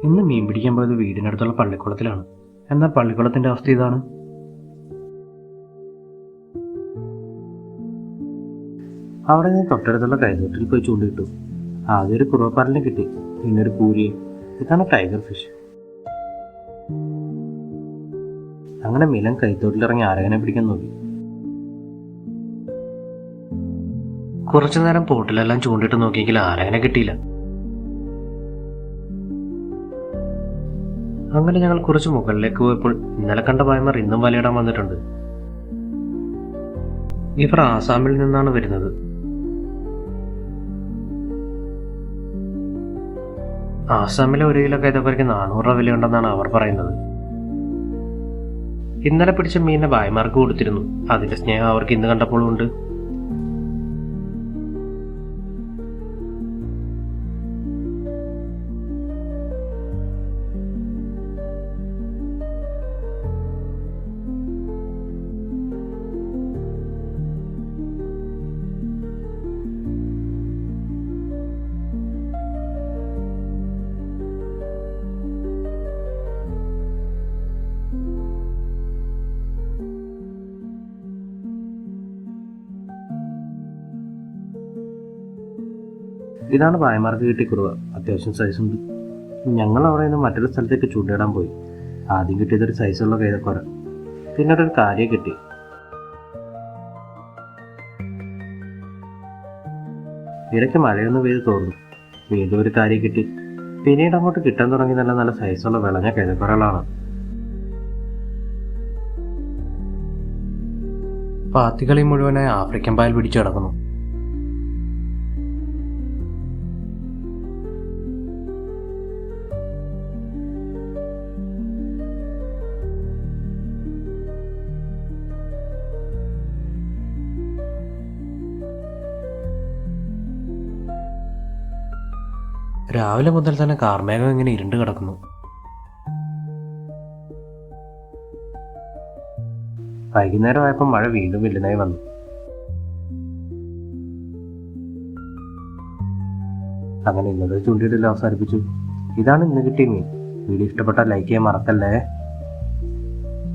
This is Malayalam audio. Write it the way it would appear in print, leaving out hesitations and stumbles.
ഇന്ന് മീൻ പിടിക്കാൻ പോയത് വീടിനടുത്തുള്ള പള്ളിക്കുളത്തിലാണ്. എന്നാൽ പള്ളിക്കുളത്തിന്റെ അവസ്ഥ ഇതാണ്. അവിടെ ഞാൻ തൊട്ടടുത്തുള്ള കൈതോട്ടിൽ പോയി ചൂണ്ടിട്ടു. ആദ്യം ഒരു കുറവപ്പാരലിനെ കിട്ടി, പിന്നെ ഒരു കൂരിയെ. ഇതാണ് ടൈഗർ ഫിഷ്. അങ്ങനെ മിലൻ കൈത്തോട്ടിലിറങ്ങി ആരകനെ പിടിക്കാൻ നോക്കി. കുറച്ചു നേരം പോട്ടിലെല്ലാം ചൂണ്ടിട്ട് നോക്കിയെങ്കിൽ ആരകനെ കിട്ടിയില്ല. അങ്ങനെ ഞങ്ങൾ കുറച്ച് മുകളിലേക്ക് പോയപ്പോൾ ഇന്നലെ കണ്ട ഭായ്മാർ ഇന്നും വലയിടാൻ വന്നിട്ടുണ്ട്. ഇവർ ആസാമിൽ നിന്നാണ് വരുന്നത്. ആസാമിലെ ഒരു കിലോ കൈതപ്പരയ്ക്ക് 400 രൂപ വിലയുണ്ടെന്നാണ് അവർ പറയുന്നത്. ഇന്നലെ പിടിച്ച മീനിനെ ഭായ്മാർക്ക് കൊടുത്തിരുന്നു. അതിന്റെ സ്നേഹം അവർക്ക് ഇന്ന് കണ്ടപ്പോഴും ഉണ്ട്. ഇതാണ് ഭായ്മാർക്ക് കിട്ടിയ കുറവ. അത്യാവശ്യം സൈസുണ്ട്. ഞങ്ങൾ അവിടെ നിന്ന് മറ്റൊരു സ്ഥലത്തേക്ക് ചൂണ്ടിടാൻ പോയി. ആദ്യം കിട്ടിയതൊരു സൈസുള്ള കൈതക്കോര, പിന്നെ ഒരു കാരിയെ കിട്ടി. ഇടയ്ക്ക് മഴയൊന്ന് പെയ്ത് തോർന്നു. വീണ്ടും ഒരു കാരിയെ കിട്ടി. പിന്നീട് അങ്ങോട്ട് കിട്ടാൻ തുടങ്ങി നല്ല നല്ല സൈസുള്ള വിളഞ്ഞ കൈതക്കോരകളാണ്. പാത്തികളി മുഴുവനായി ആഫ്രിക്കൻ പായൽ പിടിച്ചു കിടക്കുന്നു. രാവിലെ മുതൽ തന്നെ കാർമേഘം ഇങ്ങനെ ഇരുണ്ട് കിടക്കുന്നു. വൈകുന്നേരമായപ്പോൾ മഴ വീണ്ടും വില്ലനായി വന്നു. അങ്ങനെ ഇന്നത്തെ ചൂണ്ടിയിടൽ അവസാനിപ്പിച്ചു. ഇതാണ് ഇന്ന് കിട്ടിയ മീൻ. വീഡിയോ ഇഷ്ടപ്പെട്ടാൽ ലൈക്ക് ചെയ്യാൻ മറക്കല്ലേ.